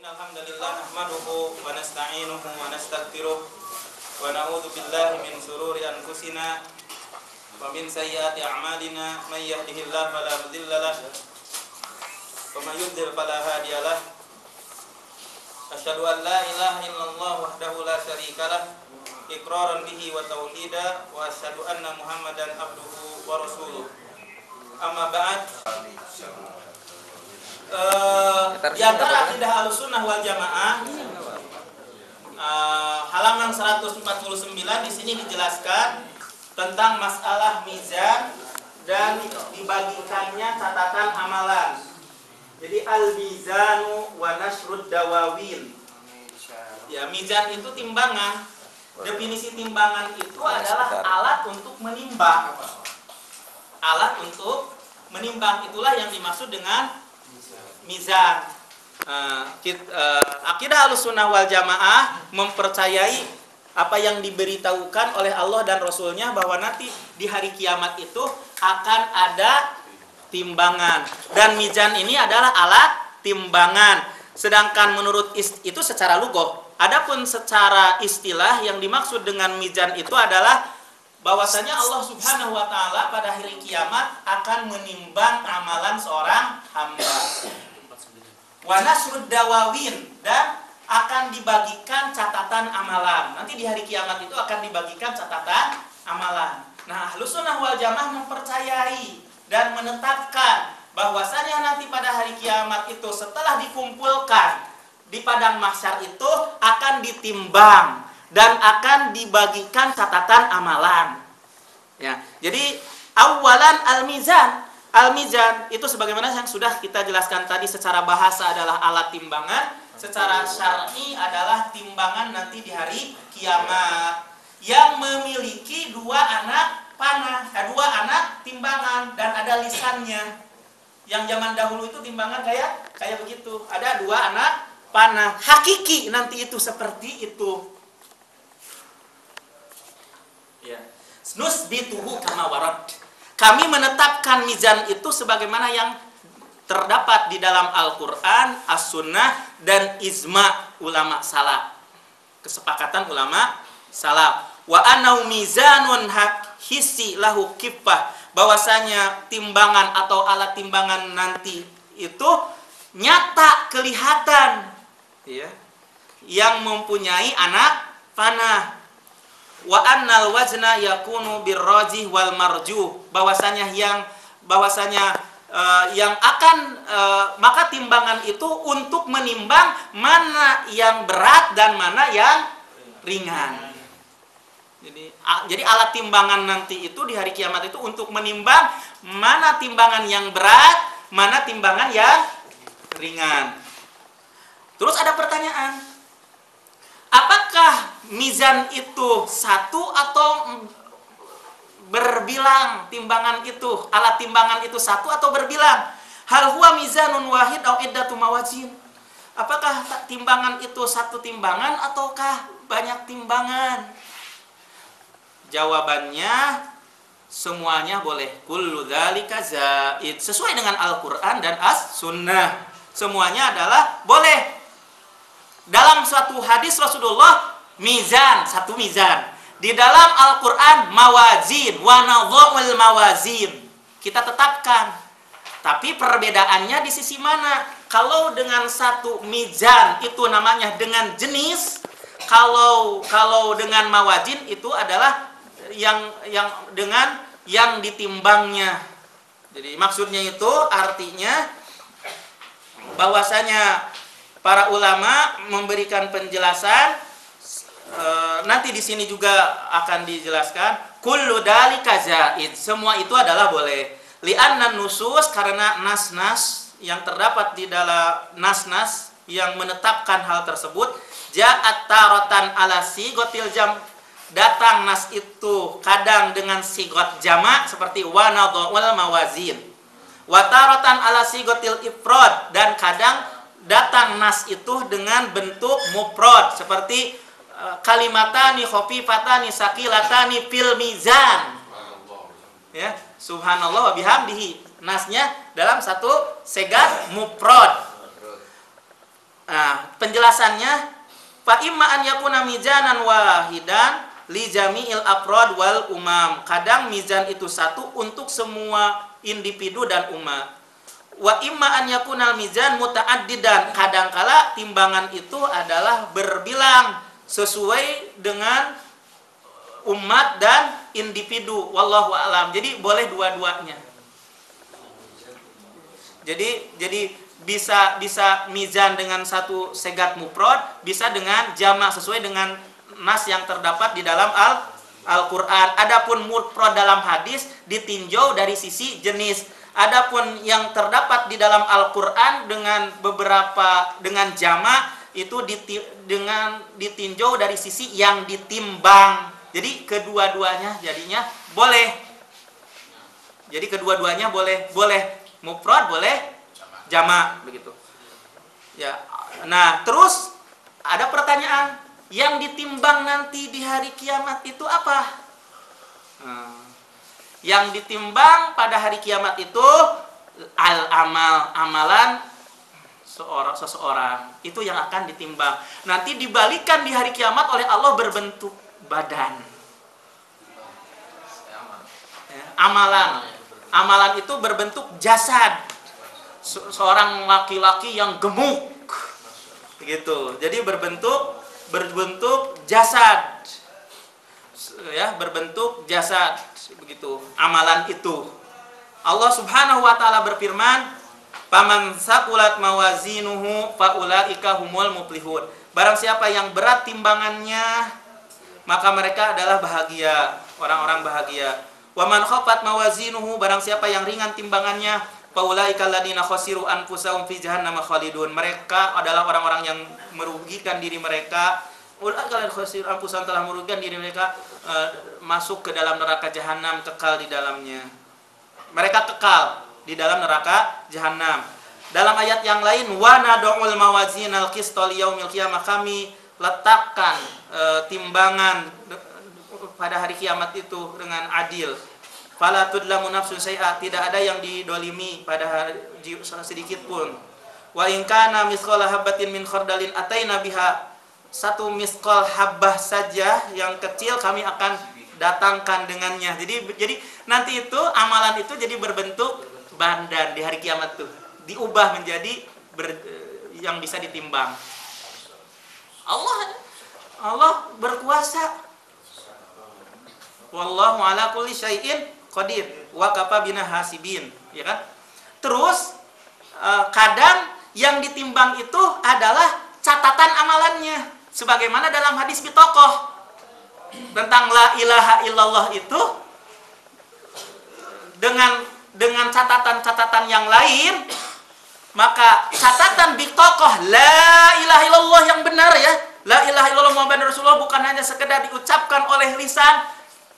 Innalhamdulillah nahmaduhu wa nasta'inuhu wa nastaghfiruh wa na'udzu billahi min shururi anfusina wa min sayyiati a'malina may yahdihillahu fala mudilla lahu wa may yudlil fala hadiya lahu. Asyhadu an la ilaha illallah wahdahu la syarika lahu iqraran bihi wa tauhida wa asyhadu anna Muhammadan abduhu wa rasuluh. Amma ba'd. Di antara akidah Ahlussunnah wal Jamaah halaman 149 di sini dijelaskan tentang masalah mizan dan dibagikannya catatan amalan. Jadi al-mizanu wa nasrud dawawin. Ya, mizan itu timbangan. Definisi timbangan itu adalah alat untuk menimbang. Alat untuk menimbang, itulah yang dimaksud dengan mizan. Akidah Ahlussunnah wal Jamaah mempercayai apa yang diberitahukan oleh Allah dan Rasulnya, bahwa nanti di hari kiamat itu akan ada timbangan, dan mizan ini adalah alat timbangan. Sedangkan menurut itu secara lugah. Adapun secara istilah yang dimaksud dengan mizan itu adalah bahwasanya Allah Subhanahu wa taala pada hari kiamat akan menimbang amalan seorang hamba. Wa nasrud dawawin, dan akan dibagikan catatan amalan. Nanti di hari kiamat itu akan dibagikan catatan amalan. Nah, Ahlussunnah wal Jamaah mempercayai dan menetapkan bahwasanya nanti pada hari kiamat itu setelah dikumpulkan di padang mahsyar itu akan ditimbang dan akan dibagikan catatan amalan. Ya, jadi awalan al-mizan. Al-mizan itu sebagaimana yang sudah kita jelaskan tadi, secara bahasa adalah alat timbangan, secara syar'i adalah timbangan nanti di hari kiamat yang memiliki dua anak panah, dua anak timbangan, dan ada lisannya. Yang zaman dahulu itu timbangan kayak begitu, ada dua anak panah. Hakiki nanti itu seperti itu. Ya. Nusbituhu kama warad. Kami menetapkan mizan itu sebagaimana yang terdapat di dalam Al-Quran, As-Sunnah, dan ijma' ulama salaf. Kesepakatan ulama salaf. Wa anau mizanun hissi lahu kiffah. Bahwasanya timbangan atau alat timbangan nanti itu nyata, kelihatan, ya, yang mempunyai anak panah. Wa annal wazna yakunu birrajih wal marjuh. Bahwasanya yang akan maka timbangan itu untuk menimbang mana yang berat dan mana yang ringan. Jadi alat timbangan nanti itu di hari kiamat itu untuk menimbang mana timbangan yang berat, mana timbangan yang ringan. Terus ada pertanyaan, apakah mizan itu satu atau berbilang? Timbangan itu, alat timbangan itu satu atau berbilang? Hal huwa mizanun wahid au iddatu mawazin? Apakah timbangan itu satu timbangan ataukah banyak timbangan? Jawabannya semuanya boleh. Kullu dzalika zaid. Sesuai dengan Al-Qur'an dan As-Sunnah, semuanya adalah boleh. Dalam suatu hadis Rasulullah, mizan, satu mizan. Di dalam Al-Quran, mawazin, wa nadha'ul mawazin. Kita tetapkan. Tapi perbedaannya di sisi mana? Kalau dengan satu mizan itu namanya dengan jenis. Kalau dengan mawazin itu adalah yang dengan yang ditimbangnya. Jadi maksudnya itu artinya bahwasanya para ulama memberikan penjelasan, nanti di sini juga akan dijelaskan kullu dzalika zaid, semua itu adalah boleh. Li'anna nusus, karena nas-nas yang terdapat di dalam nas-nas yang menetapkan hal tersebut, ja'at taratan ala sigotil jam, datang nas itu kadang dengan sigot jamak seperti wa nadha'ul mawazin, wa taratan ala sigotil ifrad, dan kadang datang nas itu dengan bentuk mufrad seperti kalimatani khafifatani saqilatani fil mizan. Ya, subhanallah wa bihamdihi. Nasnya dalam satu segat mufrad. Nah, penjelasannya fa imma an yakuna mizanan wahidan li jami'il afrad wal umam. Kadang mizan itu satu untuk semua individu dan umat. Wa imma an yakunal mizan muta'addidan. Kadangkala timbangan itu adalah berbilang sesuai dengan umat dan individu. Wallahu a'lam. Jadi boleh dua-duanya. Jadi bisa mizan dengan satu segat mufrad, bisa dengan jama' sesuai dengan nas yang terdapat di dalam Al-Qur'an. Adapun mufrad dalam hadis ditinjau dari sisi jenis. Adapun yang terdapat di dalam Al-Qur'an dengan jama' itu ditinjau dari sisi yang ditimbang. Jadi kedua-duanya jadinya boleh. Jadi kedua-duanya boleh mufrad, boleh jama' begitu. Ya. Nah, terus ada pertanyaan, yang ditimbang nanti di hari kiamat itu apa? Yang ditimbang pada hari kiamat itu amalan seseorang. Itu yang akan ditimbang. Nanti dibalikan di hari kiamat oleh Allah berbentuk badan. Amalan itu berbentuk jasad. Seorang laki-laki yang gemuk begitu. Jadi berbentuk jasad. Ya, berbentuk jasad begitu. Amalan itu. Allah Subhanahu wa taala berfirman, "Faman saqulat mawazinuhu faulaika humul muflihun." Barang siapa yang berat timbangannya, maka mereka adalah bahagia, orang-orang bahagia. Wa man khafat mawazinuhu, barang siapa yang ringan timbangannya, faulaika alladziina khasiru anfusahum fi jahannam khalidun. Mereka adalah orang-orang yang merugikan diri mereka. Ulaika alladziina khasiru anfusahum, telah merugikan diri mereka, masuk ke dalam neraka jahanam, kekal di dalamnya. Mereka kekal di dalam neraka jahanam. Dalam ayat yang lain, wa nad'ul mawazinal qista liyaumil qiyamah, kami letakkan timbangan pada hari kiamat itu dengan adil. Fala tudlamu nafsun syai'a, tidak ada yang didolimi pada hari sedikit pun. Wa in kana misqala habatin min khardalin ataina biha, satu misqal habbah saja yang kecil kami akan datangkan dengannya. Jadi nanti itu amalan itu jadi berbentuk badan di hari kiamat tuh, diubah menjadi yang bisa ditimbang. Allah berkuasa. Wallahu ala kulli syai'in qadir wa kafa bina hasibin, ya kan? Terus kadang yang ditimbang itu adalah catatan amalannya, sebagaimana dalam hadis bitokoh tentang la ilaha illallah itu dengan catatan-catatan yang lain, maka catatan bitokoh la ilaha illallah yang benar, ya, la ilaha illallah Muhammadur Rasulullah, bukan hanya sekedar diucapkan oleh lisan,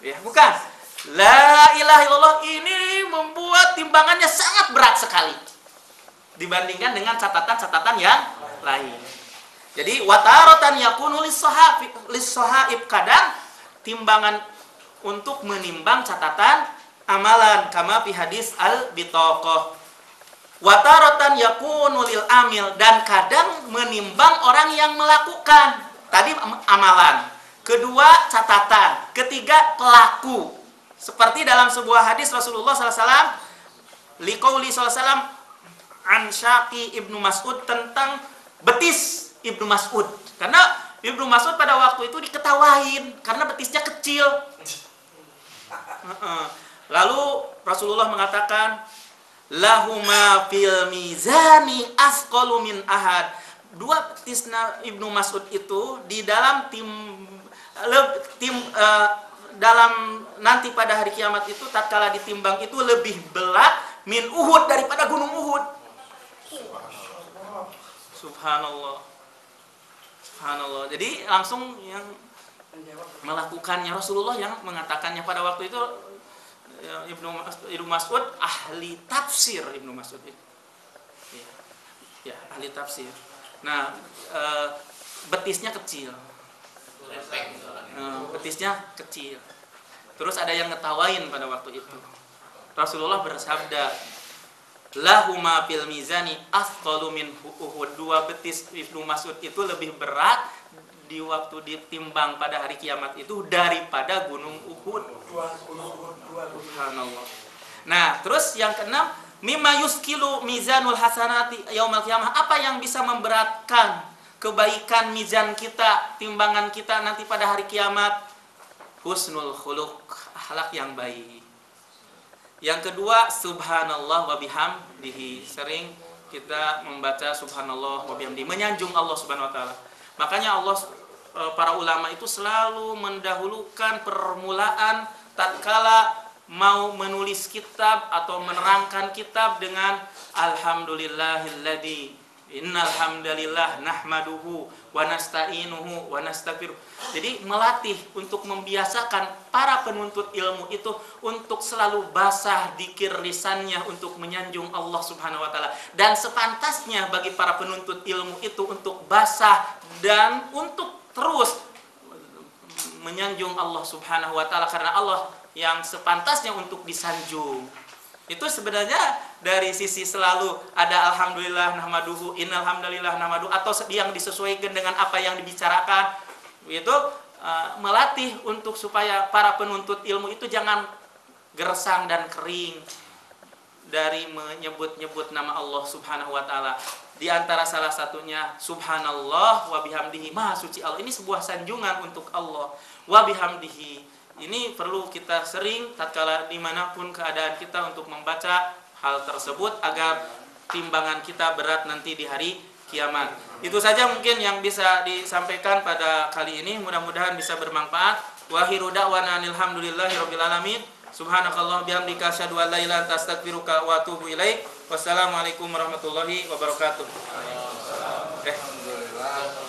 ya, bukan. La ilaha illallah ini membuat timbangannya sangat berat sekali dibandingkan dengan catatan-catatan yang lain. Jadi wataratan yakunu lis-sahaib, kadang timbangan untuk menimbang catatan amalan, kama fi hadis al-bitaqah. Wataratan yakunu lil amil, dan kadang menimbang orang yang melakukan. Tadi amalan, kedua catatan, ketiga pelaku. Seperti dalam sebuah hadis Rasulullah SAW, liqauli SAW an Syaqi Ibnu Mas'ud, tentang betis Ibnu Mas'ud. Karena Ibnu Mas'ud pada waktu itu diketawain karena betisnya kecil. Lalu Rasulullah mengatakan, lahuma fil mizani asqalu min ahad. Dua betisnya Ibnu Mas'ud itu di dalam dalam nanti pada hari kiamat itu, tatkala ditimbang itu lebih berat min Uhud, daripada gunung Uhud. Subhanallah. Subhanallah. Jadi langsung yang melakukannya Rasulullah yang mengatakannya pada waktu itu. Ibnu Mas'ud ahli tafsir, Ibnu Mas'ud itu. Ya, ahli tafsir. Nah, betisnya kecil. Betisnya kecil. Terus ada yang ngetawain pada waktu itu. Rasulullah bersabda, lahuma fil mizani athqalu min Uhud. Dua betis Ibnu Mas'ud itu lebih berat di waktu ditimbang pada hari kiamat itu daripada gunung Uhud. Subhanallah. Nah, terus yang keenam, mimma yuskilu mizanul hasanati yaumal qiyamah. Apa yang bisa memberatkan kebaikan mizan kita, timbangan kita nanti pada hari kiamat? Husnul khuluq, akhlak yang baik. Yang kedua, subhanallah wa bihamdihi. Sering kita membaca subhanallah wa bihamdihi, menyanjung Allah Subhanahu wa taala. Makanya Allah, para ulama itu selalu mendahulukan permulaan tatkala mau menulis kitab atau menerangkan kitab dengan alhamdulillahilladzi innal hamdalillah nahmaduhu wa nasta'inuhu wa nastaghfiruh. Jadi melatih untuk membiasakan para penuntut ilmu itu untuk selalu basah dzikir lisannya untuk menyanjung Allah Subhanahu wa taala. Dan sepantasnya bagi para penuntut ilmu itu untuk basah dan untuk terus menyanjung Allah Subhanahu wa taala, karena Allah yang sepantasnya untuk disanjung. Itu sebenarnya dari sisi selalu ada alhamdulillah nahmaduhu, innal hamdalillah nahmaduhu, atau yang disesuaikan dengan apa yang dibicarakan. Itu melatih untuk supaya para penuntut ilmu itu jangan gersang dan kering dari menyebut-nyebut nama Allah Subhanahu wa taala. Di antara salah satunya subhanallah wa bihamdihi, maha suci Allah. Ini sebuah sanjungan untuk Allah. Wa bihamdihi, ini perlu kita sering tatkala dimanapun keadaan kita untuk membaca hal tersebut agar timbangan kita berat nanti di hari kiamat. Itu saja mungkin yang bisa disampaikan pada kali ini. Mudah-mudahan bisa bermanfaat. Wa akhiru da'wana alhamdulillahirabbil alamin. Subhanakallah bihamdika asyhadu an la ilaha illa anta astaghfiruka wa atubu ilaik. Wassalamualaikum warahmatullahi wabarakatuh. Alhamdulillah.